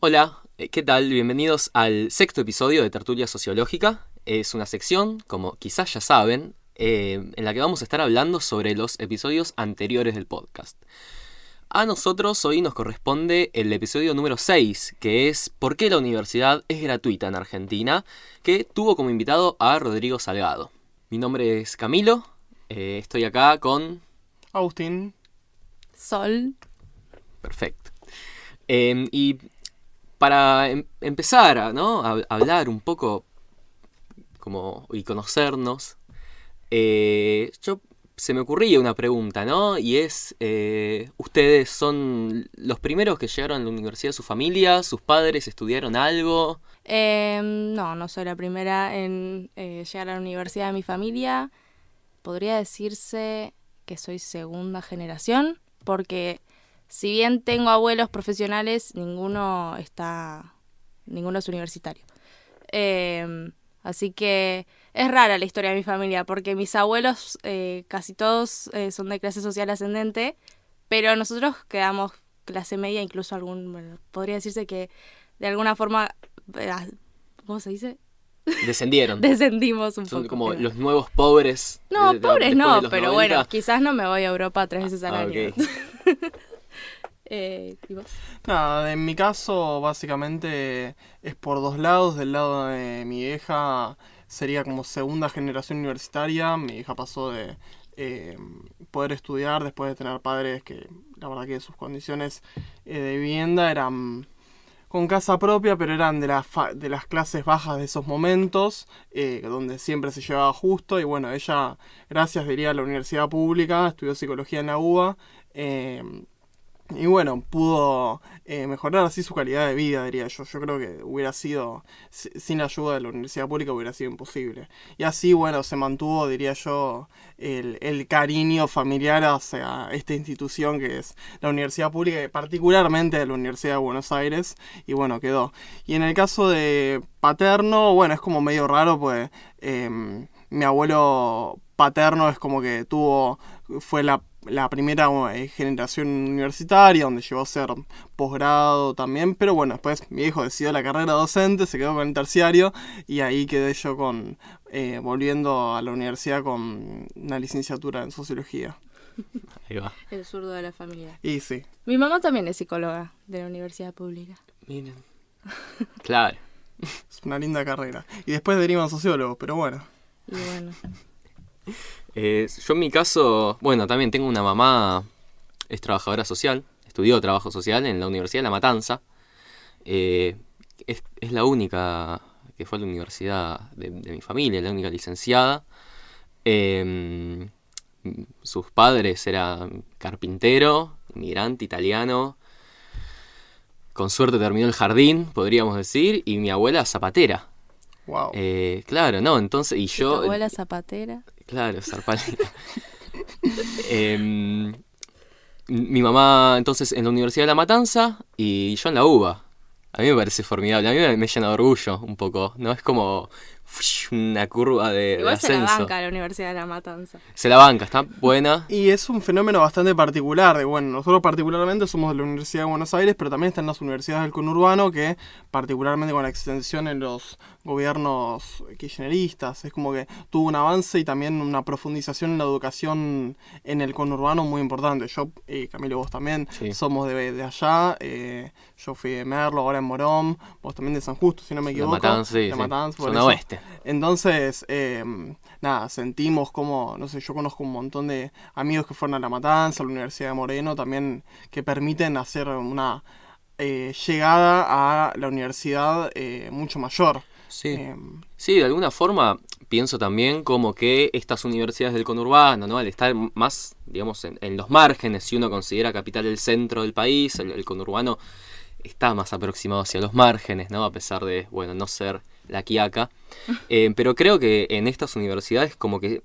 Hola, ¿qué tal? Bienvenidos al sexto episodio de Tertulia Sociológica. Es una sección, como quizás ya saben, en la que vamos a estar hablando sobre los episodios anteriores del podcast. A nosotros hoy nos corresponde el episodio número 6, que es ¿Por qué la universidad es gratuita en Argentina?, que tuvo como invitado a Rodrigo Salgado. Mi nombre es Camilo, estoy acá con... Agustín. Sol. Perfecto. Y para empezar a hablar un poco y conocernos, se me ocurría una pregunta, ¿no? Y es, ¿ustedes son los primeros que llegaron a la universidad de su familia? ¿Sus padres estudiaron algo? No soy la primera en llegar a la universidad de mi familia. Podría decirse que soy segunda generación, porque si bien tengo abuelos profesionales, ninguno es universitario. Así que es rara la historia de mi familia, porque mis abuelos casi todos son de clase social ascendente, pero nosotros quedamos clase media, incluso podría decirse que de alguna forma, ¿cómo se dice? Descendieron. Descendimos un Son poco. como los nuevos pobres. No, pobres no, pero pero bueno, quizás no me voy a Europa 3 veces al año. Okay. ¿Y vos? Nada, en mi caso básicamente es por dos lados. Del lado de mi vieja sería como segunda generación universitaria. Mi hija pasó de poder estudiar después de tener padres que la verdad que sus condiciones de vivienda eran con casa propia, pero eran de las clases bajas de esos momentos, donde siempre se llevaba justo. Y bueno, ella, gracias diría a la universidad pública, estudió psicología en la UBA, y bueno, pudo mejorar así su calidad de vida, diría yo. Yo creo que hubiera sido, sin la ayuda de la universidad pública, hubiera sido imposible. Y así, bueno, se mantuvo, diría yo, el cariño familiar hacia esta institución que es la universidad pública, y particularmente de la Universidad de Buenos Aires, y bueno, quedó. Y en el caso de paterno, bueno, es como medio raro, pues mi abuelo paterno es como que fue la primera generación universitaria, donde llegó a ser posgrado también, pero bueno, después mi hijo decidió la carrera docente, se quedó con el terciario, y ahí quedé yo volviendo a la universidad con una licenciatura en sociología. Ahí va. El zurdo de la familia. Y sí. Mi mamá también es psicóloga de la universidad pública. Miren. Claro. Es una linda carrera. Y después derivan sociólogos, pero bueno. Y bueno. Yo en mi caso, bueno, también tengo una mamá, es trabajadora social, estudió trabajo social en la Universidad de La Matanza. Es la única que fue a la universidad de mi familia, la única licenciada. Sus padres eran carpintero, inmigrante, italiano. Con suerte terminó el jardín, podríamos decir, y mi abuela zapatera. Wow. Claro, no, entonces, y yo... ¿Tu abuela zapatera? Claro, zarpalita. Mi mamá, entonces, en la Universidad de La Matanza y yo en la UBA. A mí me parece formidable, a mí me llena de orgullo un poco, ¿no? Es como una curva de Igual ascenso. se la banca la Universidad de La Matanza. Se la banca, está buena. Y es un fenómeno bastante particular. Bueno, nosotros particularmente somos de la Universidad de Buenos Aires, pero también están las universidades del conurbano que, particularmente con la extensión en los gobiernos kirchneristas, es como que tuvo un avance y también una profundización en la educación en el conurbano muy importante. Yo, Camilo, vos también, Sí. somos de allá. Yo fui de Merlo, ahora en Morón. Vos también de San Justo, si no me equivoco. La Matanza, sí, La sí. Matanza, por Zona eso. oeste. Entonces, nada, sentimos como, no sé, yo conozco un montón de amigos que fueron a La Matanza, a la Universidad de Moreno, también que permiten hacer una llegada a la universidad mucho mayor. Sí. Sí, de alguna forma pienso también como que estas universidades del conurbano, ¿no? Al estar más, digamos, en los márgenes, si uno considera capital el centro del país, el conurbano está más aproximado hacia los márgenes, ¿no? A pesar de, bueno, no ser la quiaca. Pero creo que en estas universidades como que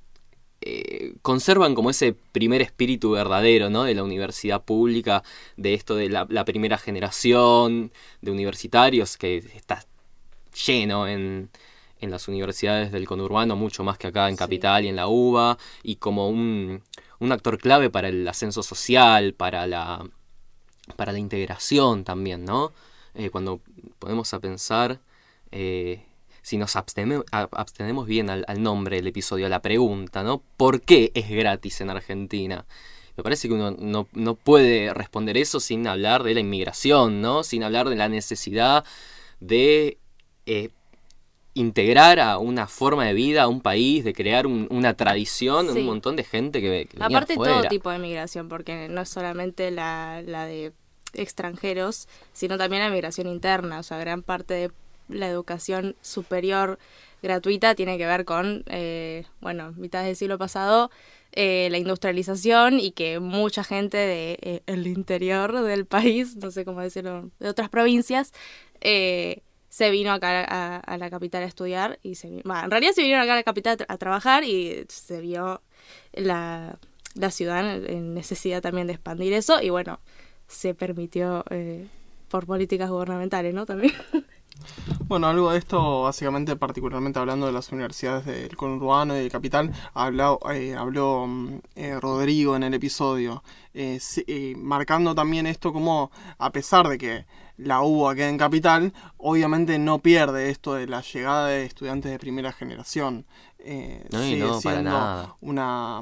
conservan como ese primer espíritu verdadero, ¿no? De la universidad pública, de esto de la primera generación de universitarios que está lleno en las universidades del conurbano, mucho más que acá en Capital y en la UBA, y como un actor clave para el ascenso social, para la integración también, ¿no? cuando ponemos a pensar, si nos abstenemos bien al nombre del episodio, a la pregunta, ¿no? ¿Por qué es gratis en Argentina? Me parece que uno no puede responder eso sin hablar de la inmigración, ¿no? Sin hablar de la necesidad de integrar a una forma de vida, a un país, de crear una tradición, Sí. un montón de gente que venía Aparte afuera. todo tipo de migración, porque no es solamente la de extranjeros, sino también la migración interna. O sea, gran parte de la educación superior gratuita tiene que ver con, mitad del siglo pasado, la industrialización y que mucha gente de el interior del país, no sé cómo decirlo, de otras provincias, se vino acá a la capital a estudiar y en realidad se vinieron acá a la capital a trabajar y se vio la ciudad en necesidad también de expandir eso y bueno, se permitió por políticas gubernamentales, ¿no? También. Bueno, algo de esto, básicamente, particularmente hablando de las universidades del conurbano y del capital, habló Rodrigo en el episodio, marcando también esto como, a pesar de que la UBA queda en capital, obviamente no pierde esto de la llegada de estudiantes de primera generación. Sigue para siendo nada. una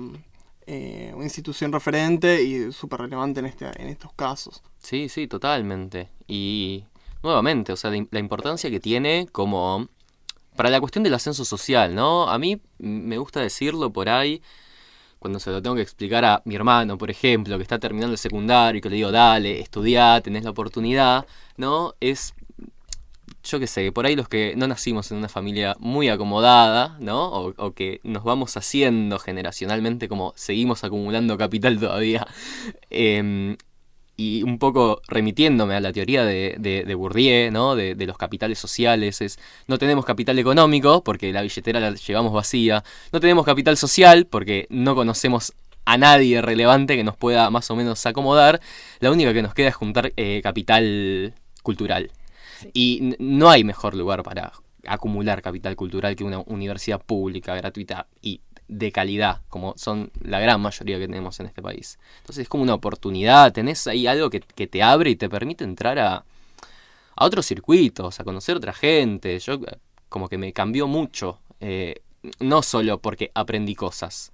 institución referente y súper relevante en estos casos. Sí, totalmente. Y nuevamente, o sea, la importancia que tiene como para la cuestión del ascenso social, ¿no? A mí me gusta decirlo por ahí, cuando se lo tengo que explicar a mi hermano, por ejemplo, que está terminando el secundario y que le digo, dale, estudiá, tenés la oportunidad, ¿no? Es, yo qué sé, por ahí los que no nacimos en una familia muy acomodada, ¿no? O que nos vamos haciendo generacionalmente como seguimos acumulando capital todavía, y un poco remitiéndome a la teoría de Bourdieu, ¿no? De los capitales sociales, no tenemos capital económico porque la billetera la llevamos vacía, no tenemos capital social porque no conocemos a nadie relevante que nos pueda más o menos acomodar, la única que nos queda es juntar capital cultural. Sí. Y no hay mejor lugar para acumular capital cultural que una universidad pública, gratuita y de calidad, como son la gran mayoría que tenemos en este país. Entonces es como una oportunidad, tenés ahí algo que te abre y te permite entrar a otros circuitos, a conocer otra gente. Yo como que me cambió mucho, no solo porque aprendí cosas,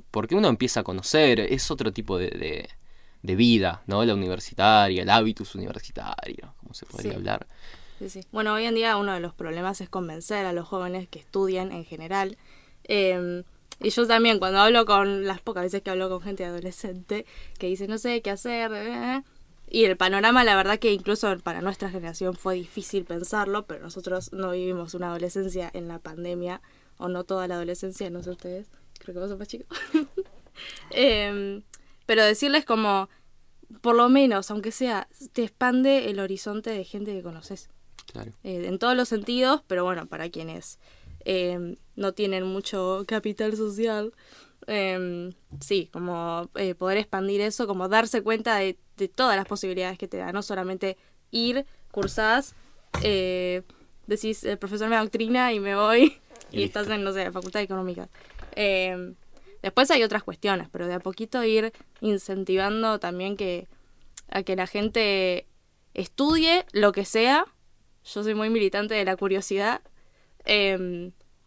porque uno empieza a conocer, es otro tipo de vida, ¿no? La universitaria, el hábitus universitario, como se podría hablar. Sí. Bueno, hoy en día uno de los problemas es convencer a los jóvenes que estudian en general. Y yo también, cuando hablo con las pocas veces que hablo con gente adolescente, que dice no sé qué hacer, y el panorama, la verdad que incluso para nuestra generación fue difícil pensarlo, pero nosotros no vivimos una adolescencia en la pandemia, o no toda la adolescencia, no sé ustedes, creo que vos sos más chicos. Pero decirles como, por lo menos, aunque sea, te expande el horizonte de gente que conoces. Claro. En todos los sentidos, pero bueno, para quienes no tienen mucho capital social, sí, como poder expandir eso, como darse cuenta de todas las posibilidades que te da, no solamente ir, cursás, decís, el profesor me adoctrina y me voy, y estás en, no sé, la facultad de económica. Después hay otras cuestiones, pero de a poquito ir incentivando también a que la gente estudie lo que sea. Yo soy muy militante de la curiosidad,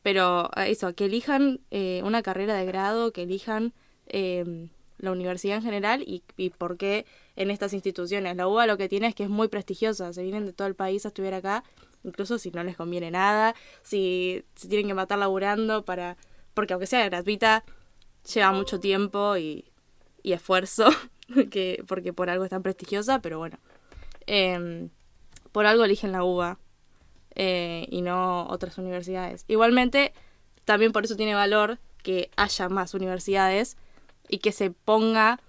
pero eso, que elijan una carrera de grado, que elijan la universidad en general y por qué en estas instituciones. La UBA lo que tiene es que es muy prestigiosa, se vienen de todo el país a estudiar acá, incluso si no les conviene nada, si se tienen que matar laburando porque aunque sea gratuita, lleva mucho tiempo y esfuerzo, porque por algo es tan prestigiosa, pero bueno, por algo eligen la UBA y no otras universidades. Igualmente, también por eso tiene valor que haya más universidades y que se ponga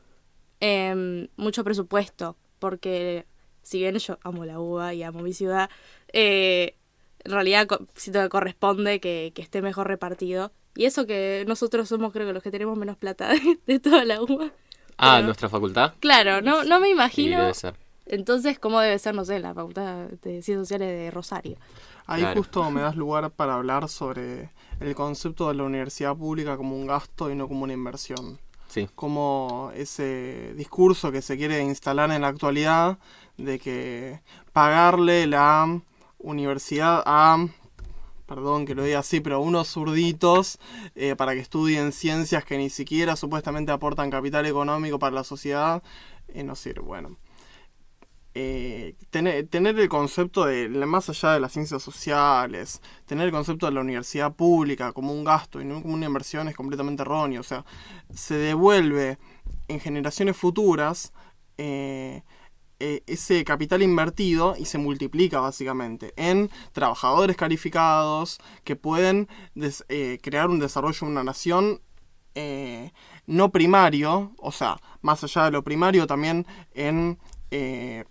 mucho presupuesto, porque si bien yo amo la UBA y amo mi ciudad, en realidad siento que corresponde que esté mejor repartido. Y eso que nosotros somos, creo que los que tenemos menos plata de toda la UBA. Ah, Pero, ¿nuestra facultad? claro, no me imagino. Sí, debe ser. Entonces, ¿cómo debe ser, no sé, la Facultad de Ciencias Sociales de Rosario? Ahí Claro. justo me das lugar para hablar sobre el concepto de la universidad pública como un gasto y no como una inversión. Sí. Como ese discurso que se quiere instalar en la actualidad de que pagarle la universidad a, perdón que lo diga así, pero unos zurditos para que estudien ciencias que ni siquiera supuestamente aportan capital económico para la sociedad, no sirve. Bueno, tener el concepto de, más allá de las ciencias sociales, tener el concepto de la universidad pública como un gasto y no como una inversión es completamente erróneo. O sea, se devuelve en generaciones futuras ese capital invertido y se multiplica básicamente en trabajadores calificados que pueden crear un desarrollo de una nación no primario, o sea, más allá de lo primario también en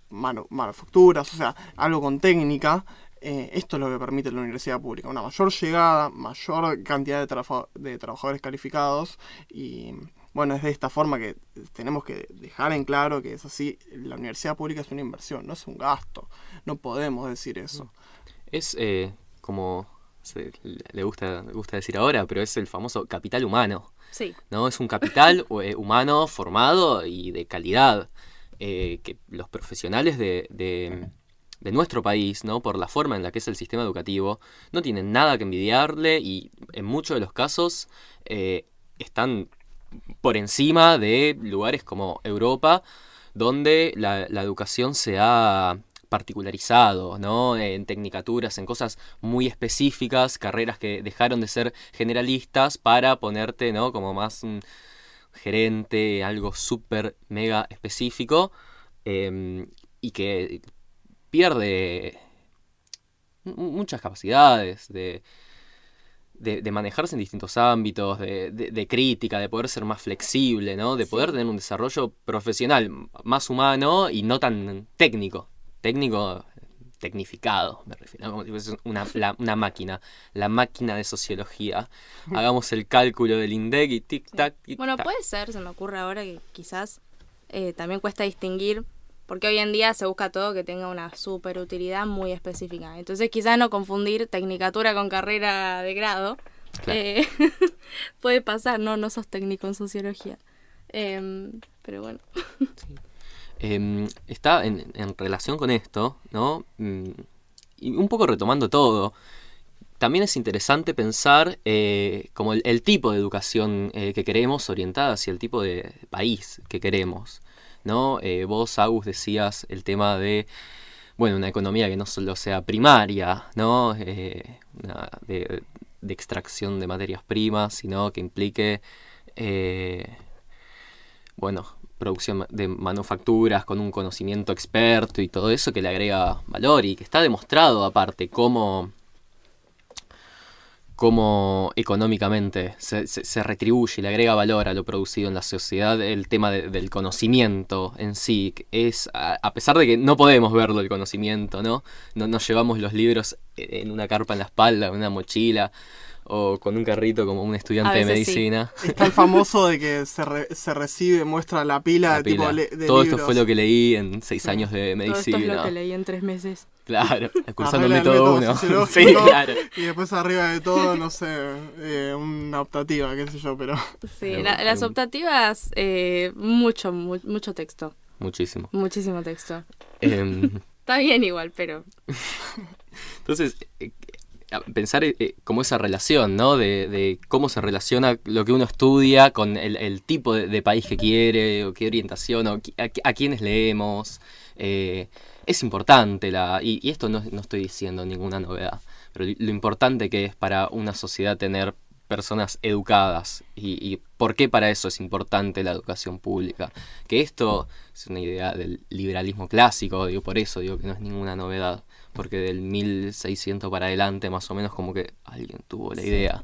manufacturas, o sea, algo con técnica. Esto es lo que permite la universidad pública, una mayor llegada, mayor cantidad de trabajadores calificados y bueno, es de esta forma que tenemos que dejar en claro que es así, la universidad pública es una inversión, no es un gasto, no podemos decir eso. Es como le gusta decir ahora, pero es el famoso capital humano. Sí. ¿No? Es un capital humano formado y de calidad. Que los profesionales de nuestro país, ¿no? Por la forma en la que es el sistema educativo, no tienen nada que envidiarle y en muchos de los casos están por encima de lugares como Europa, donde la educación se ha particularizado, ¿no? En tecnicaturas, en cosas muy específicas, carreras que dejaron de ser generalistas para ponerte, ¿no? Como más un gerente, algo súper mega específico, y que pierde muchas capacidades de manejarse en distintos ámbitos, de crítica, de poder ser más flexible, ¿no? De poder tener un desarrollo profesional más humano y no tan técnico, tecnificado, me refiero, ¿no? Como si fuese una máquina, la máquina de sociología. Hagamos el cálculo del INDEC y tic-tac, tic-tac. Bueno, puede ser, se me ocurre ahora que quizás también cuesta distinguir, porque hoy en día se busca todo que tenga una super utilidad muy específica. Entonces quizás no confundir tecnicatura con carrera de grado. Claro. Puede pasar, no sos técnico en sociología. Pero bueno. Sí. Está en relación con esto, ¿no? Y un poco retomando todo, también es interesante pensar como el tipo de educación que queremos orientada hacia el tipo de país que queremos, ¿no? Vos, Agus, decías el tema de, bueno, una economía que no solo sea primaria, ¿no? De extracción de materias primas, sino que implique, bueno, producción de manufacturas con un conocimiento experto y todo eso que le agrega valor y que está demostrado aparte cómo económicamente se retribuye y le agrega valor a lo producido en la sociedad. El tema del conocimiento en sí es, a pesar de que no podemos verlo el conocimiento, ¿no? No nos llevamos los libros en una carpa en la espalda, en una mochila o con un carrito como un estudiante de medicina. Sí. Está el famoso de que se recibe, muestra la pila. De Todo libros. Esto fue lo que leí en 6 años de medicina. Todo esto es lo que leí en 3 meses. Claro, cursando el método 1. Sí, claro. Y después arriba de todo, no sé, una optativa, qué sé yo, pero... Sí, las optativas, mucho texto. Muchísimo. Muchísimo texto. Está bien igual, pero... Entonces, pensar como esa relación, ¿no? De cómo se relaciona lo que uno estudia con el tipo de país que quiere, o qué orientación, o a quiénes leemos. Es importante, y esto no estoy diciendo ninguna novedad, pero lo importante que es para una sociedad tener personas educadas y por qué para eso es importante la educación pública. Que esto es una idea del liberalismo clásico, por eso digo que no es ninguna novedad, porque del 1600 para adelante más o menos como que alguien tuvo la idea.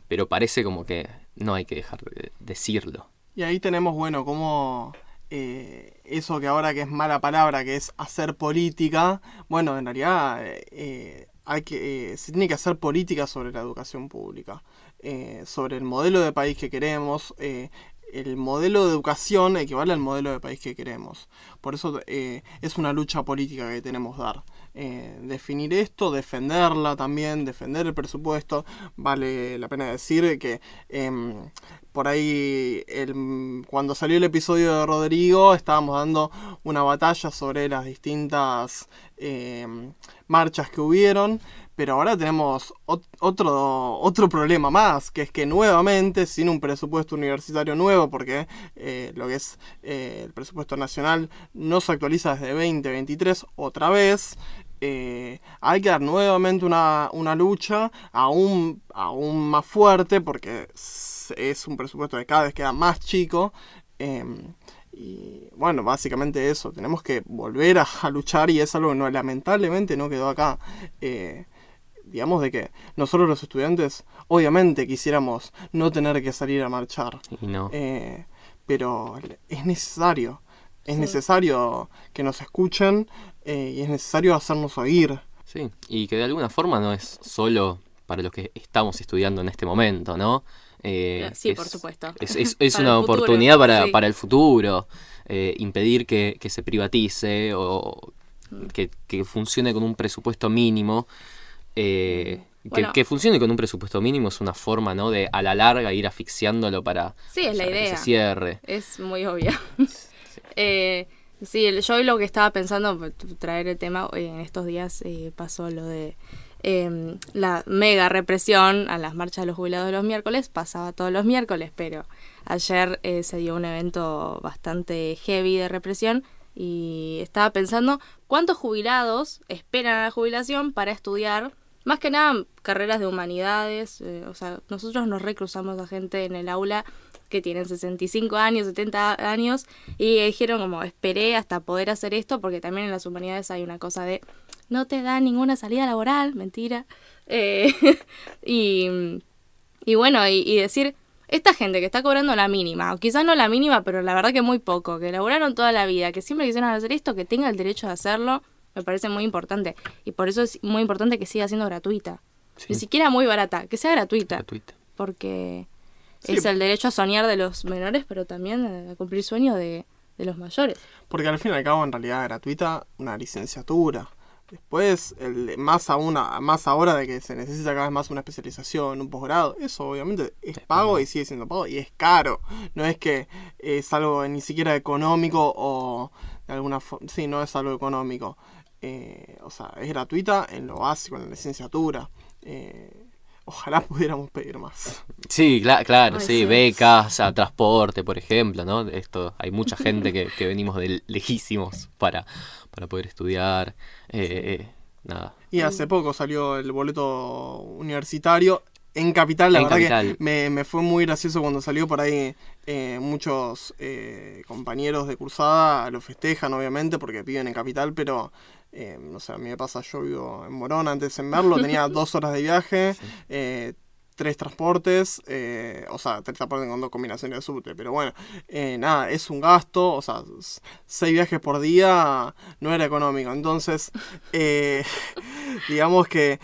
Pero parece como que no hay que dejar de decirlo. Y ahí tenemos, bueno, como eso que ahora que es mala palabra, que es hacer política, bueno, en realidad se tiene que hacer política sobre la educación pública, sobre el modelo de país que queremos, el modelo de educación equivale al modelo de país que queremos. Por eso es una lucha política que tenemos que dar. Definir esto, defenderla también, defender el presupuesto. Vale la pena decir que por ahí cuando salió el episodio de Rodrigo estábamos dando una batalla sobre las distintas marchas que hubieron, pero ahora tenemos otro problema más, que es que nuevamente, sin un presupuesto universitario nuevo, porque lo que es el presupuesto nacional no se actualiza desde 2023 otra vez, hay que dar nuevamente una lucha aún más fuerte, porque es un presupuesto que cada vez queda más chico. Y bueno, básicamente eso, tenemos que volver a luchar, y es algo que lamentablemente no quedó acá. Digamos de que nosotros los estudiantes obviamente quisiéramos no tener que salir a marchar, Y no. pero es necesario que nos escuchen, y es necesario hacernos oír. Sí, y que de alguna forma no es solo para los que estamos estudiando en este momento, ¿no? Sí, por supuesto. Es Para una el futuro, oportunidad sí. para el futuro, impedir que se privatice o que funcione con un presupuesto mínimo. Bueno. Que funcione con un presupuesto mínimo es una forma, ¿no?, de a la larga ir asfixiándolo para Sí, es la que idea. se cierre. Es muy obvio. Sí, yo hoy lo que estaba pensando, traer el tema, en estos días pasó lo de la mega represión a las marchas de los jubilados de los miércoles. Pasaba todos los miércoles, pero ayer se dio un evento bastante heavy de represión, y estaba pensando cuántos jubilados esperan a la jubilación para estudiar, más que nada carreras de humanidades. O sea, nosotros nos recruzamos a gente en el aula que tienen 65 años, 70 años, y dijeron como, esperé hasta poder hacer esto, porque también en las humanidades hay una cosa de no te da ninguna salida laboral, mentira. Y bueno, y decir, esta gente que está cobrando la mínima, o quizás no la mínima, pero la verdad que muy poco, que laburaron toda la vida, que siempre quisieron hacer esto, que tenga el derecho de hacerlo, me parece muy importante. Y por eso es muy importante que siga siendo gratuita. Sí. Ni siquiera muy barata, que sea gratuita. Gratuita. Porque Sí. es el derecho a soñar de los menores, pero también a cumplir sueños de los mayores. Porque al fin y al cabo, en realidad, gratuita, una licenciatura. Después, más ahora de que se necesita cada vez más una especialización, un posgrado, eso obviamente es pago y sigue siendo pago, y es caro. No es que es algo ni siquiera económico, o de alguna forma, sí, no es algo económico. O sea, es gratuita en lo básico, en la licenciatura. Ojalá pudiéramos pedir más. Sí, claro, Ay, sí, sí. becas, a transporte, por ejemplo, ¿no? Esto, hay mucha gente que venimos de lejísimos para poder estudiar. Nada. Y hace poco salió el boleto universitario en Capital. La En verdad Capital. que me fue muy gracioso cuando salió por ahí. Muchos compañeros de cursada lo festejan, obviamente, porque viven en Capital, pero no sé, a mí me pasa, yo vivo en Morón, antes en Merlo, tenía 2 horas de viaje, 3 transportes, o sea, 3 transportes con 2 combinaciones de subte, pero bueno, nada, es un gasto, o sea, 6 viajes por día no era económico, entonces, digamos que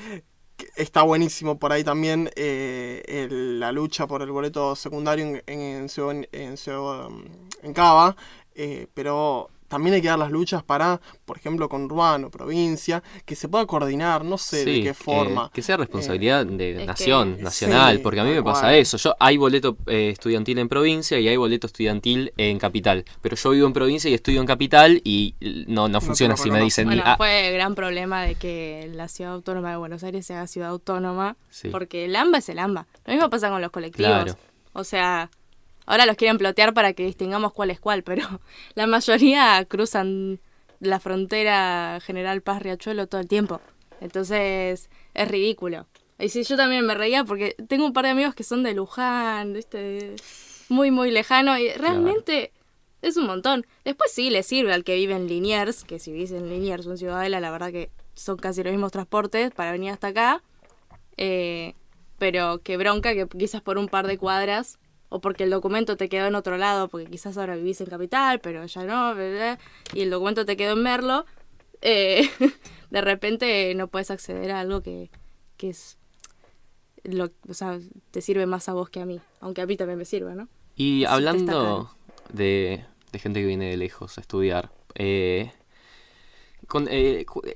está buenísimo por ahí también la lucha por el boleto secundario en Cava, pero también hay que dar las luchas para, por ejemplo, con Urbano, provincia, que se pueda coordinar, no sé de Sí, qué forma. que sea responsabilidad de es nación, que- nacional, sí, porque a mí tal me pasa cual. eso. Hay boleto estudiantil en provincia y hay boleto estudiantil en capital, pero yo vivo en provincia y estudio en capital y no funciona te lo así. Me reconozco. dicen, Bueno, ah, fue el gran problema de que la ciudad autónoma de Buenos Aires sea ciudad autónoma, Sí. porque el AMBA es el AMBA. Lo mismo pasa con los colectivos. Claro. O sea, ahora los quieren plotear para que distingamos cuál es cuál, pero la mayoría cruzan la frontera General Paz Riachuelo todo el tiempo. Entonces, es ridículo. Y sí, yo también me reía porque tengo un par de amigos que son de Luján, ¿viste? Muy, muy lejano, y realmente es un montón. Después sí le sirve al que vive en Liniers, que si vives en Liniers o en Ciudadela, la verdad que son casi los mismos transportes para venir hasta acá. Pero qué bronca que quizás por un par de cuadras, o porque el documento te quedó en otro lado, porque quizás ahora vivís en Capital, pero ya no, y el documento te quedó en Merlo, de repente no puedes acceder a algo que es, o sea, te sirve más a vos que a mí, aunque a mí también me sirve, ¿no? Y Sí, te hablando de gente que viene de lejos a estudiar,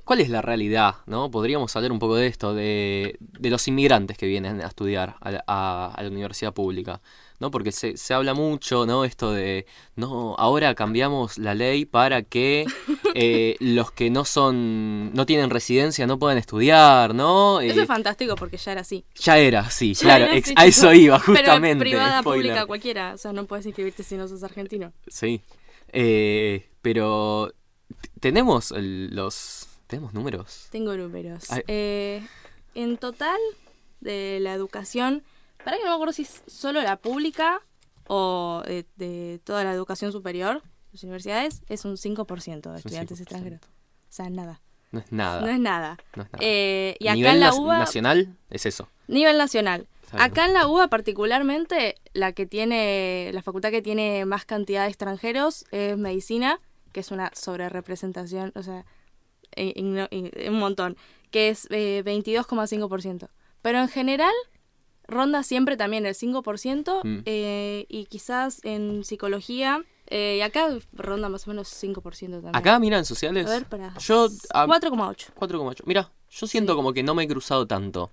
¿cuál es la realidad, ¿no? Podríamos hablar un poco de esto, de los inmigrantes que vienen a estudiar a la universidad pública, ¿no? Porque se habla mucho, ¿no? Esto de, no, ahora cambiamos la ley para que los que no tienen residencia no puedan estudiar, ¿no? Eso es fantástico porque ya era así. Ya era, sí, Ya claro, era así, a eso tipo, iba, justamente. Pero privada, spoiler. pública, cualquiera. O sea, no puedes inscribirte si no sos argentino. Sí, pero tenemos tenemos números. Tengo números. Ay. En total, de la educación, para que no me acuerdo si es solo la pública o de toda la educación superior, las universidades, es un 5% de Es un estudiantes 5%. extranjeros. O sea, nada. No es nada. No es nada. No es nada. Y acá Nivel en la UBA, nacional es eso. nivel nacional. Está bien. Acá en la UBA particularmente, la facultad que tiene más cantidad de extranjeros es medicina, que es una sobrerepresentación, o sea, un montón, que es 22,5%. Pero en general ronda siempre también el 5%, y quizás en psicología, y acá ronda más o menos 5% también. Acá, mira, en sociales. A ver, pará. Yo. 4,8. 4,8. Mira, yo siento Sí. como que no me he cruzado tanto.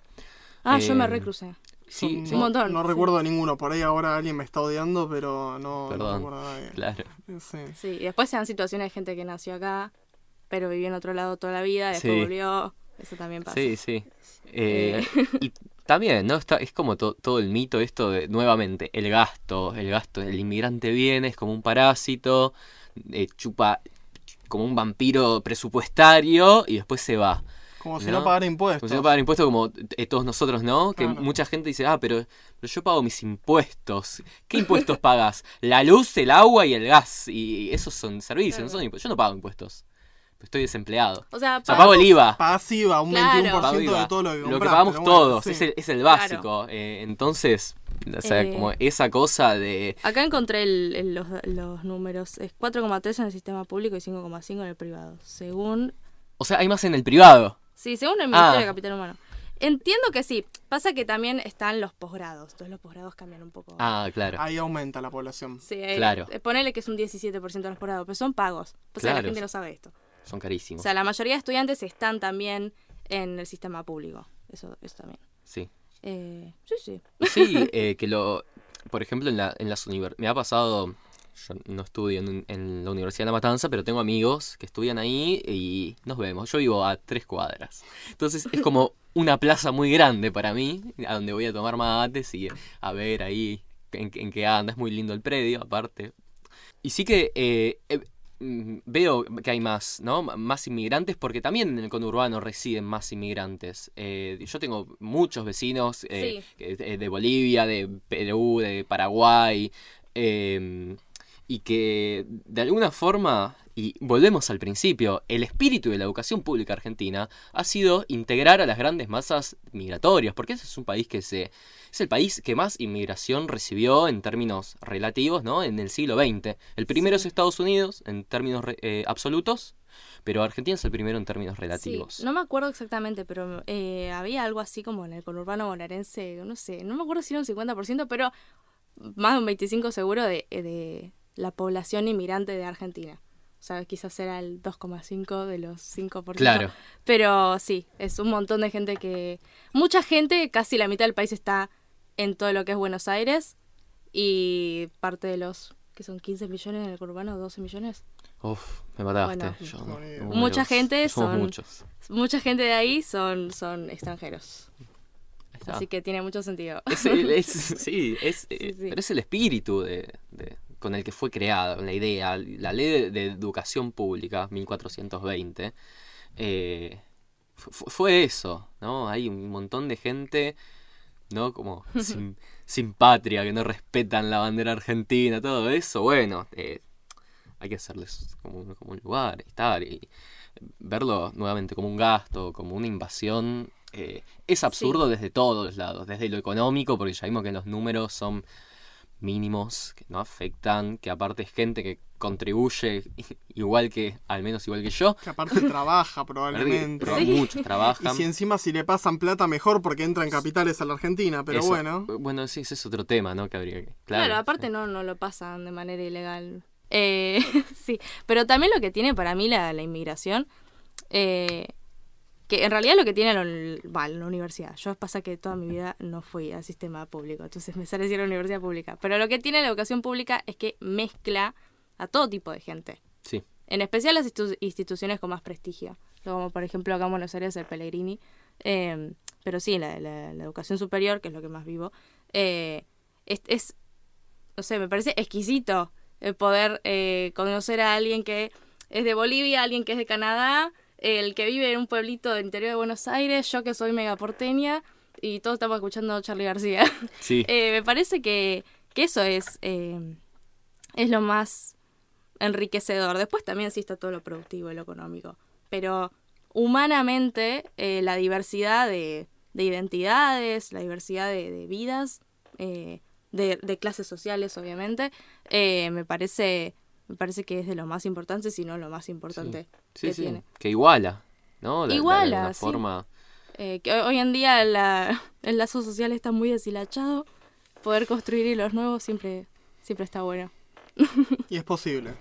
Yo me Eh, recrucé. Sí, sí. Un montón. No Sí. recuerdo de ninguno. Por ahí ahora alguien me está odiando, pero no Perdón. recuerdo a nadie. Claro. Sí. Sí, y después se dan situaciones de gente que nació acá, pero vivió en otro lado toda la vida, después Sí. volvió. Eso también pasa. Sí, sí. Y también, ¿no? Es como todo el mito esto de, nuevamente, el gasto, el inmigrante viene, es como un parásito, chupa como un vampiro presupuestario y después se va. Como si ¿No? no pagara impuestos. Como si no pagar impuestos como todos nosotros, ¿no? Que Claro. mucha gente dice, pero yo pago mis impuestos. ¿Qué impuestos pagas? La luz, el agua y el gas. Y esos son servicios, Claro. no son impuestos. Yo no pago impuestos. Estoy desempleado. O sea, O sea, pago el IVA. Pasiva, un Claro. 21% Pago IVA. de todo lo que compras. Lo que pagamos pero bueno, todos, sí. es el básico. Entonces, o sea, como esa cosa de... acá encontré los números. Es 4,3 en el sistema público y 5,5 en el privado. Según O sea, hay más en el privado. según el Ministerio Ah. de Capital Humano. Entiendo que sí. Pasa que también están los posgrados. Entonces los posgrados cambian un poco. Ah, claro. Ahí aumenta la población. Sí, Claro. Ponele que es un 17% de los posgrados, pero son pagos. O sea, Claro. la gente no sabe esto. Son O carísimos. sea, la mayoría de estudiantes están también en el sistema público. Eso también. Sí. Sí. Sí, por ejemplo, en las universidades, me ha pasado, yo no estudio en la Universidad de La Matanza, pero tengo amigos que estudian ahí y nos vemos. Yo vivo a 3 cuadras. Entonces es como una plaza muy grande para mí, a donde voy a tomar mates y a ver ahí en qué anda. Es muy lindo el predio, aparte. Y sí que veo que hay más, ¿no? Más inmigrantes, porque también en el conurbano residen más inmigrantes. Yo tengo muchos vecinos Sí. de Bolivia, de Perú, de Paraguay, y que de alguna forma, y volvemos al principio, el espíritu de la educación pública argentina ha sido integrar a las grandes masas migratorias, porque ese es un país es el país que más inmigración recibió en términos relativos, ¿no? En el siglo XX. El primero es Estados Unidos en términos absolutos, pero Argentina es el primero en términos relativos. Sí, no me acuerdo exactamente, pero había algo así como en el conurbano bonaerense, no sé, no me acuerdo si era un 50%, pero más de un 25% seguro de la población inmigrante de Argentina. O sea, quizás era el 2,5 de los 5%. Claro. Pero sí, es un montón de gente mucha gente, casi la mitad del país está en todo lo que es Buenos Aires, y parte de los, que son 15 millones en el conurbano, 12 millones. Uf, me mataste. Bueno. Yo, Mucha números, gente somos son- muchos. Mucha gente de ahí son extranjeros. Ahí está. Así que tiene mucho sentido. Sí, sí. pero es el espíritu con el que fue creada, la idea, la ley de educación pública, 1420, fue eso, ¿no? Hay un montón de gente, ¿no? Como sin patria, que no respetan la bandera argentina, todo eso, bueno, hay que hacerles como un lugar, estar y verlo nuevamente como un gasto, como una invasión. Es absurdo desde todos los lados, desde lo económico, porque ya vimos que los números son mínimos que no afectan, que aparte es gente que contribuye igual que yo. Que aparte trabaja probablemente. Pero Sí. muchos Y trabajan. si encima si le pasan plata mejor porque entran capitales a la Argentina, pero Eso- bueno. Bueno, sí, ese es otro tema, ¿no? Que habría que... Claro, aparte no lo pasan de manera ilegal. Sí, pero también lo que tiene para mí la inmigración, que en realidad lo que tiene la universidad. Yo pasa que toda mi vida no fui al sistema público, entonces me sale decir la universidad pública. Pero lo que tiene la educación pública es que mezcla a todo tipo de gente. Sí, En especial las instituciones con más prestigio. Como por ejemplo acá en Buenos Aires el Pellegrini. Pero sí, la educación superior, que es lo que más vivo, no sé, me parece exquisito el poder conocer a alguien que es de Bolivia, alguien que es de Canadá, el que vive en un pueblito del interior de Buenos Aires, yo que soy mega porteña, y todos estamos escuchando a Charly García. sí. Me parece que eso es lo más enriquecedor. Después también sí está todo lo productivo y lo económico. Pero humanamente la diversidad de identidades, la diversidad de vidas, de clases sociales, obviamente, me parece que es de lo más importante, si no lo más importante Sí, que sí, tiene. que iguala, ¿no? De Iguala, alguna sí. forma. Que hoy en día el lazo social está muy deshilachado. Poder construir hilos nuevos siempre está bueno. Y es posible.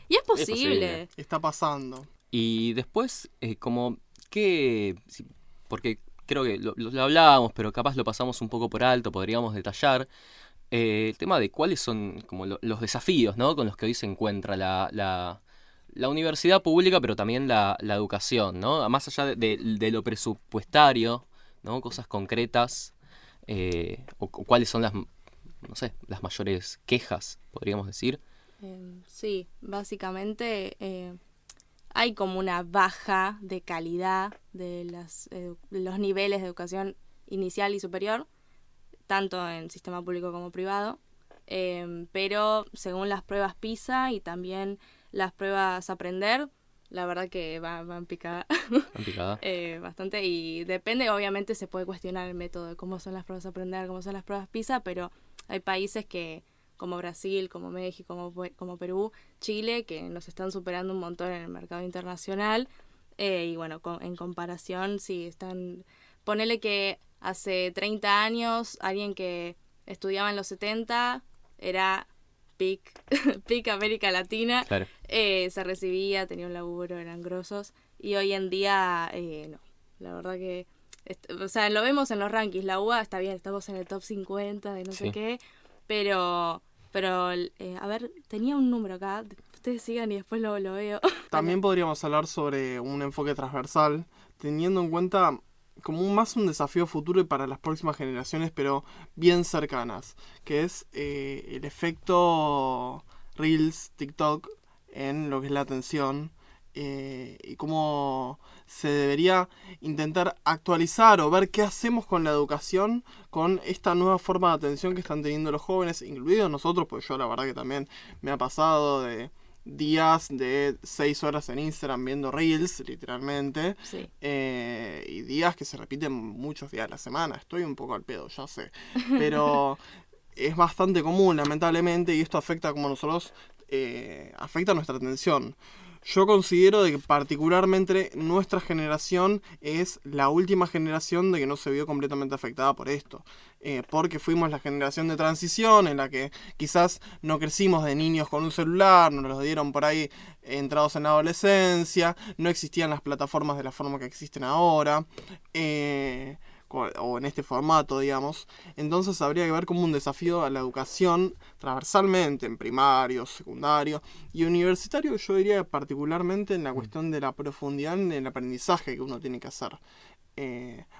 Y es posible. posible. Está pasando. Y después, como que... porque creo que lo hablábamos, pero capaz lo pasamos un poco por alto, podríamos detallar. El tema de cuáles son como los desafíos, ¿no? Con los que hoy se encuentra la universidad pública, pero también la educación, ¿no? Más allá de lo presupuestario, ¿no? Cosas concretas, o cuáles son no sé, las mayores quejas, podríamos decir. Sí, básicamente hay como una baja de calidad de los niveles de educación inicial y superior, tanto en sistema público como privado, pero según las pruebas PISA y también las pruebas Aprender, la verdad que va en picada. En picada. Bastante, y depende, obviamente se puede cuestionar el método de cómo son las pruebas Aprender, cómo son las pruebas PISA, pero hay países que como Brasil, como México, como Perú, Chile, que nos están superando un montón en el mercado internacional. Y bueno, en comparación, sí, están... Ponele que hace 30 años, alguien que estudiaba en los 70 era pic América Latina. Claro. Se recibía, tenía un laburo, eran grosos. Y hoy en día, no. La verdad que... o sea, lo vemos en los rankings. La UBA está bien, estamos en el top 50 de no sé qué. Pero a ver, tenía un número acá. Ustedes sigan y después lo veo. También podríamos hablar sobre un enfoque transversal, teniendo en cuenta como más un desafío futuro y para las próximas generaciones, pero bien cercanas, que es el efecto Reels, TikTok, en lo que es la atención, y cómo se debería intentar actualizar o ver qué hacemos con la educación, con esta nueva forma de atención que están teniendo los jóvenes, incluidos nosotros, pues yo la verdad que también me ha pasado de días de 6 horas en Instagram viendo Reels, literalmente, Sí. y días que se repiten muchos días a la semana. Estoy un poco al pedo, ya sé, pero es bastante común, lamentablemente, y esto afecta como nosotros, afecta nuestra atención. Yo considero de que particularmente nuestra generación es la última generación de que no se vio completamente afectada por esto. Porque fuimos la generación de transición en la que quizás no crecimos de niños con un celular, nos los dieron por ahí entrados en la adolescencia, no existían las plataformas de la forma que existen ahora. O en este formato, digamos. Entonces habría que ver como un desafío a la educación transversalmente, en primario, secundario y universitario. Yo diría particularmente en la cuestión de la profundidad en el aprendizaje que uno tiene que hacer.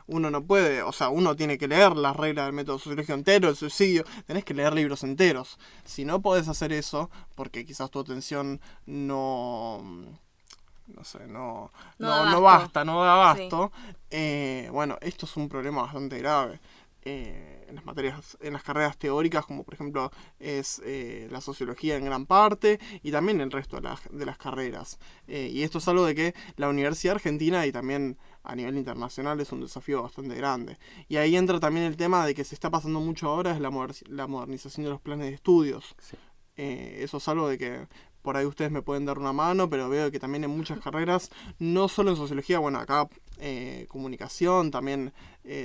Uno no puede, o sea, uno tiene que leer las reglas del método sociológico entero, el suicidio, tenés que leer libros enteros. Si no podés hacer eso, porque quizás tu atención no da basta, no da abasto. Bueno, esto es un problema bastante grave. en las materias, en las carreras teóricas, como por ejemplo es la sociología en gran parte, y también el resto de las carreras. Y esto es algo de que la Universidad Argentina y también a nivel internacional es un desafío bastante grande. Y ahí entra también el tema de que se está pasando mucho ahora, es la modernización de los planes de estudios. Sí. Eso es algo de que por ahí ustedes me pueden dar una mano, pero veo que también en muchas carreras, no solo en sociología, bueno, acá comunicación también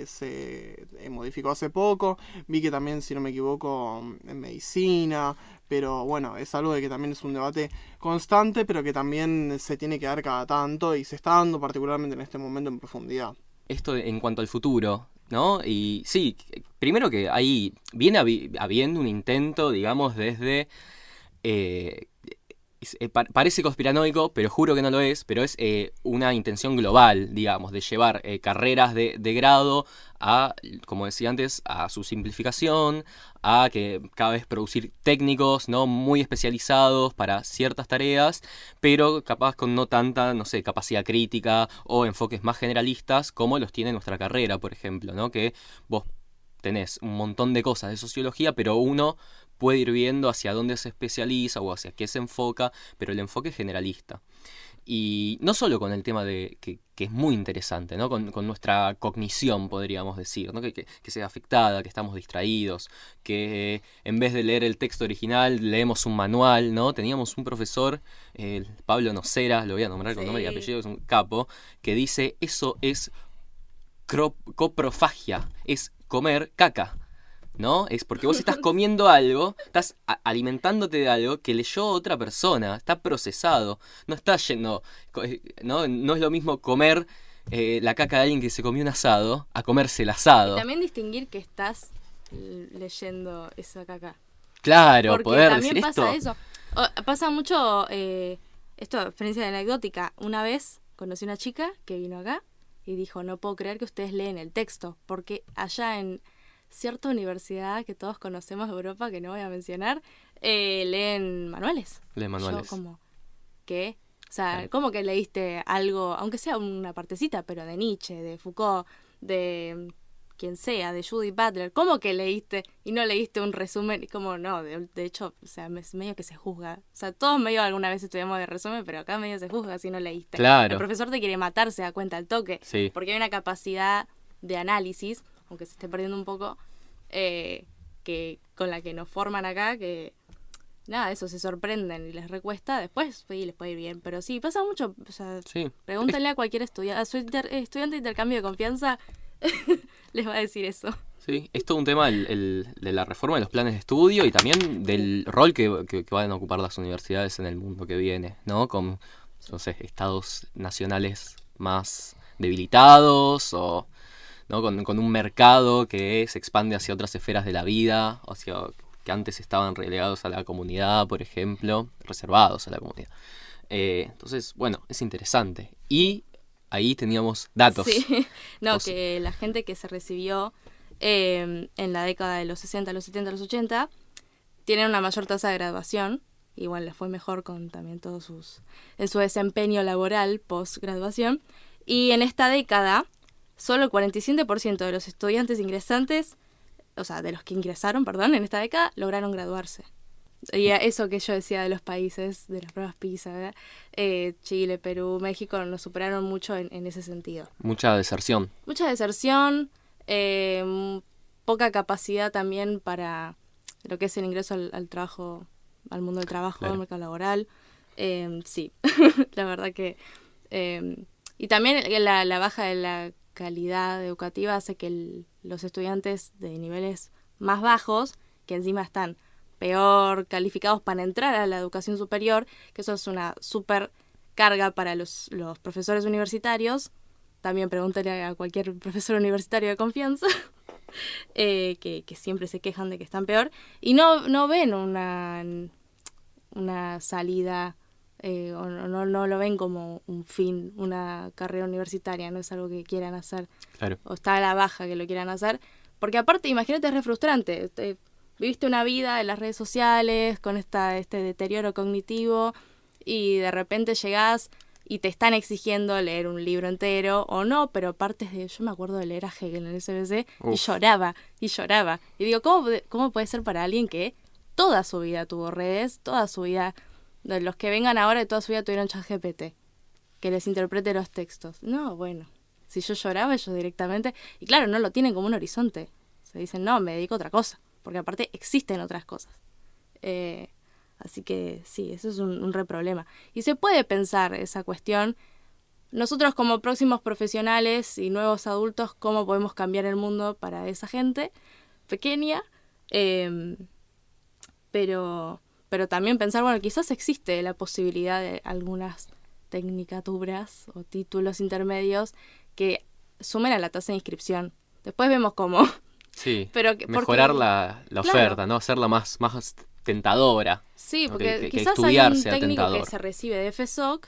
se modificó hace poco, vi que también, si no me equivoco, en medicina, pero bueno, es algo de que también es un debate constante, pero que también se tiene que dar cada tanto y se está dando particularmente en este momento en profundidad. Esto en cuanto al futuro, ¿no? Y sí, primero que ahí viene habiendo un intento, digamos, desde... parece conspiranoico, pero juro que no lo es, pero es una intención global, digamos, de llevar carreras de grado a, como decía antes, a su simplificación, a que cada vez producir técnicos, ¿no? Muy especializados para ciertas tareas, pero capaz con no tanta, no sé, capacidad crítica o enfoques más generalistas como los tiene nuestra carrera, por ejemplo, ¿no? Que vos tenés un montón de cosas de sociología, pero uno puede ir viendo hacia dónde se especializa o hacia qué se enfoca, pero el enfoque es generalista. Y no solo con el tema de que es muy interesante, ¿no? Con nuestra cognición, podríamos decir, ¿no? Que sea afectada, que estamos distraídos, que en vez de leer el texto original leemos un manual, ¿no? Teníamos un profesor, Pablo Nocera, lo voy a nombrar con nombre y apellido, es un capo, que dice, eso es coprofagia, es comer caca. ¿No? Es porque vos estás comiendo algo, estás alimentándote de algo que leyó otra persona, está procesado, no está yendo, no es lo mismo comer la caca de alguien que se comió un asado a comerse el asado. Y también distinguir que estás leyendo esa caca. Claro, porque poder también decir pasa esto. eso. Pasa mucho, esto, experiencia anecdótica. Una vez conocí una chica que vino acá y dijo, no puedo creer que ustedes leen el texto, porque allá en cierta universidad que todos conocemos de Europa, que no voy a mencionar, leen manuales. Leen manuales. Yo como, ¿qué? O sea, Claro. ¿cómo que leíste algo, aunque sea una partecita, pero de Nietzsche, de Foucault, de quien sea, de Judith Butler? ¿Cómo que leíste y no leíste un resumen? Y como no, de hecho, o sea, es medio que se juzga. O sea, todos medio alguna vez estudiamos de resumen, pero acá medio se juzga si no leíste. Claro. El profesor te quiere matar, se da cuenta al toque. Sí. Porque hay una capacidad de análisis, aunque se esté perdiendo un poco, que con la que nos forman acá, que nada, eso, se sorprenden y les recuesta, después sí, les puede ir bien, pero sí, pasa mucho, o sea, Sí. pregúntenle a cualquier estudiante, a su estudiante de intercambio de confianza, les va a decir eso. Sí, es todo un tema de la reforma de los planes de estudio y también del rol que van a ocupar las universidades en el mundo que viene, ¿no? Con, no sé, estados nacionales más debilitados o... ¿no? Con un mercado que se expande hacia otras esferas de la vida, hacia que antes estaban relegados a la comunidad, por ejemplo, reservados a la comunidad. Entonces, bueno, es interesante. Y ahí teníamos datos. Sí, no, que la gente que se recibió en la década de los 60, los 70, los 80, tienen una mayor tasa de graduación. Igual les fue mejor con también todos en su desempeño laboral post-graduación. Y en esta década, solo el 47% de los estudiantes ingresantes, o sea, de los que ingresaron, perdón, en esta década, lograron graduarse. Y eso que yo decía de los países, de las pruebas PISA, ¿verdad? Chile, Perú, México nos superaron mucho en ese sentido. Mucha deserción. Mucha deserción, poca capacidad también para lo que es el ingreso al trabajo, al mundo del trabajo, Claro. al mercado laboral. Sí, la verdad que... y también la baja de la calidad educativa hace que los estudiantes de niveles más bajos, que encima están peor calificados para entrar a la educación superior, que eso es una súper carga para los profesores universitarios. También pregúntale a cualquier profesor universitario de confianza, que siempre se quejan de que están peor, y no ven una salida, o no lo ven como un fin, una carrera universitaria, no es algo que quieran hacer. Claro. O está a la baja que lo quieran hacer. Porque aparte, imagínate, es re frustrante. Viviste una vida en las redes sociales con este deterioro cognitivo y de repente llegás y te están exigiendo leer un libro entero o no, pero partes de... Yo me acuerdo de leer a Hegel en el SBC y lloraba. Y digo, ¿cómo puede ser para alguien que toda su vida tuvo redes, toda su vida, de los que vengan ahora de toda su vida tuvieron ChatGPT, que les interprete los textos? No, bueno, si yo lloraba, ellos directamente... Y claro, no lo tienen como un horizonte. Se dicen, no, me dedico a otra cosa, porque aparte existen otras cosas. Así que sí, eso es un re problema. Y se puede pensar esa cuestión. Nosotros como próximos profesionales y nuevos adultos, ¿cómo podemos cambiar el mundo para esa gente pequeña? Pero también pensar, bueno, quizás existe la posibilidad de algunas tecnicaturas o títulos intermedios que sumen a la tasa de inscripción. Después vemos cómo. Sí, pero mejorar la oferta, claro, ¿no? Hacerla más tentadora. Sí, ¿no? porque que quizás hay estudiar un sea técnico tentador. que se recibe de FSOC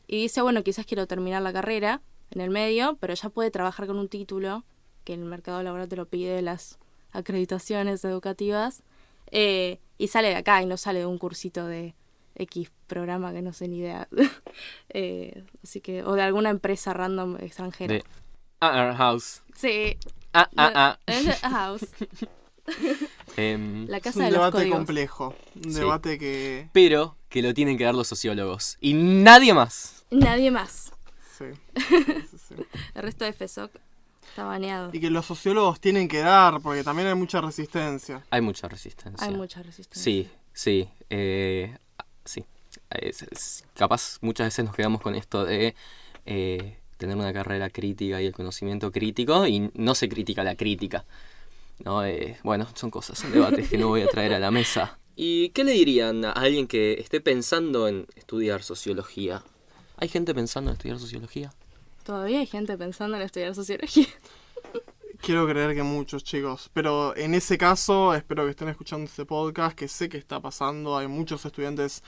y dice, bueno, quizás quiero terminar la carrera en el medio, pero ya puede trabajar con un título que el mercado laboral te lo pide, las acreditaciones educativas, y sale de acá y no sale de un cursito de X programa que no sé ni idea. Así que, o de alguna empresa random extranjera. De Our House. Sí. House. La Es casa un de los debate códigos. complejo. Un Sí. debate que... Pero que lo tienen que dar los sociólogos. Y nadie más. Nadie más. Sí. Sí. El resto de FSOC está baneado. Y que los sociólogos tienen que dar, porque también hay mucha resistencia. Hay mucha resistencia. Hay mucha resistencia. Sí. Sí. Capaz muchas veces nos quedamos con esto de tener una carrera crítica y el conocimiento crítico y no se critica la crítica. ¿No? Bueno, son cosas, son debates que no voy a traer a la mesa. ¿Y qué le dirían a alguien que esté pensando en estudiar sociología? ¿Hay gente pensando en estudiar sociología? Todavía hay gente pensando en estudiar sociología. Quiero creer que muchos, chicos. Pero en ese caso, espero que estén escuchando este podcast, que sé que está pasando. Hay muchos estudiantes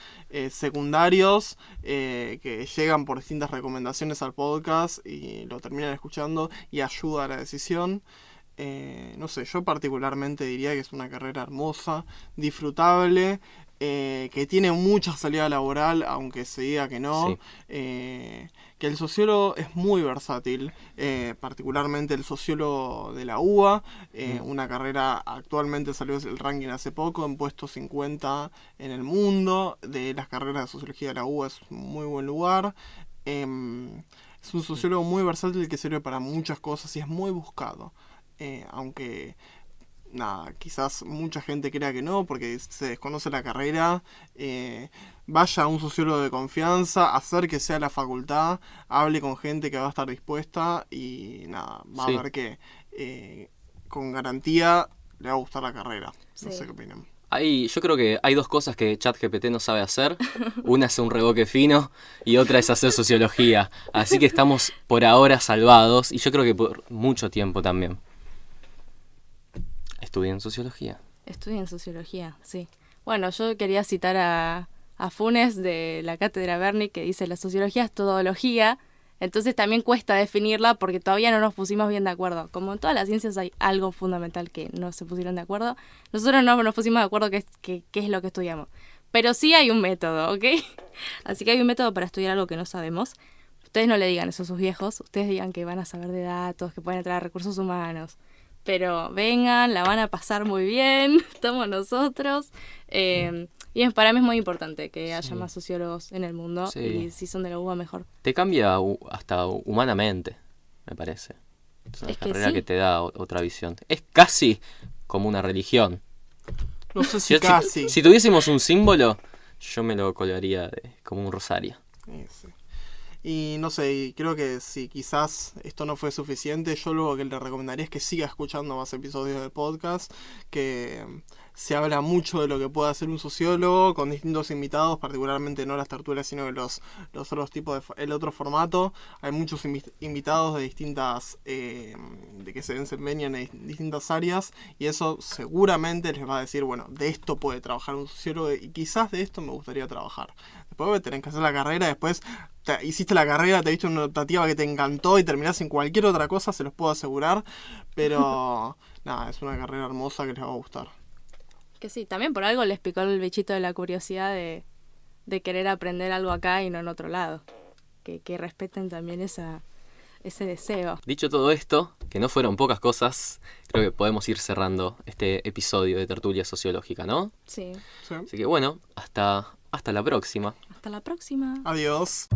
secundarios que llegan por distintas recomendaciones al podcast y lo terminan escuchando y ayuda a la decisión. No sé, yo particularmente diría que es una carrera hermosa, disfrutable, que tiene mucha salida laboral, aunque se diga que no. Sí. Que el sociólogo es muy versátil, particularmente el sociólogo de la UBA, una carrera, actualmente salió el ranking hace poco, en puesto 50 en el mundo, de las carreras de sociología de la UBA es un muy buen lugar. Es un sociólogo muy versátil que sirve para muchas cosas y es muy buscado. Aunque nada, quizás mucha gente crea que no porque se desconoce la carrera, vaya a un sociólogo de confianza, acérquese a la facultad, hable con gente que va a estar dispuesta y nada, va a ver que con garantía le va a gustar la carrera. No sé qué opinan. Yo creo que hay dos cosas que ChatGPT no sabe hacer. Una es un revoque fino y otra es hacer sociología. Así que estamos por ahora salvados y yo creo que por mucho tiempo también. Estudien sociología. Estudien sociología, sí. Bueno, yo quería citar a Funes de la cátedra Berni que dice la sociología es todología. Entonces también cuesta definirla porque todavía no nos pusimos bien de acuerdo. Como en todas las ciencias hay algo fundamental que no se pusieron de acuerdo. Nosotros no nos pusimos de acuerdo qué es lo que estudiamos. Pero sí hay un método, ¿ok? Así que hay un método para estudiar algo que no sabemos. Ustedes no le digan eso a sus viejos. Ustedes digan que van a saber de datos, que pueden entrar a recursos humanos. Pero vengan, la van a pasar muy bien. Estamos nosotros. Y para mí es muy importante que haya más sociólogos en el mundo. Sí. Y si son de la UBA, mejor. Te cambia hasta humanamente, me parece. Es una carrera que te da otra visión. Es casi como una religión. No sé si casi. Si tuviésemos un símbolo, yo me lo colgaría como un rosario. Sí. Y no sé, y creo que si quizás esto no fue suficiente, yo lo que le recomendaría es que siga escuchando más episodios del podcast, que se habla mucho de lo que puede hacer un sociólogo con distintos invitados, particularmente no las tertulias, sino de los otros tipos el otro formato. Hay muchos invitados de distintas, de que se desempeñan en distintas áreas, y eso seguramente les va a decir, bueno, de esto puede trabajar un sociólogo y quizás de esto me gustaría trabajar. Después tenés que hacer la carrera, después hiciste la carrera, te diste una optativa que te encantó y terminás en cualquier otra cosa, se los puedo asegurar, pero nada, es una carrera hermosa que les va a gustar. Que sí, también por algo les picó el bichito de la curiosidad de querer aprender algo acá y no en otro lado. que respeten también ese deseo. Dicho todo esto, que no fueron pocas cosas, creo que podemos ir cerrando este episodio de Tertulia Sociológica, ¿no? Sí. Así que bueno, hasta la próxima. Hasta la próxima. Adiós.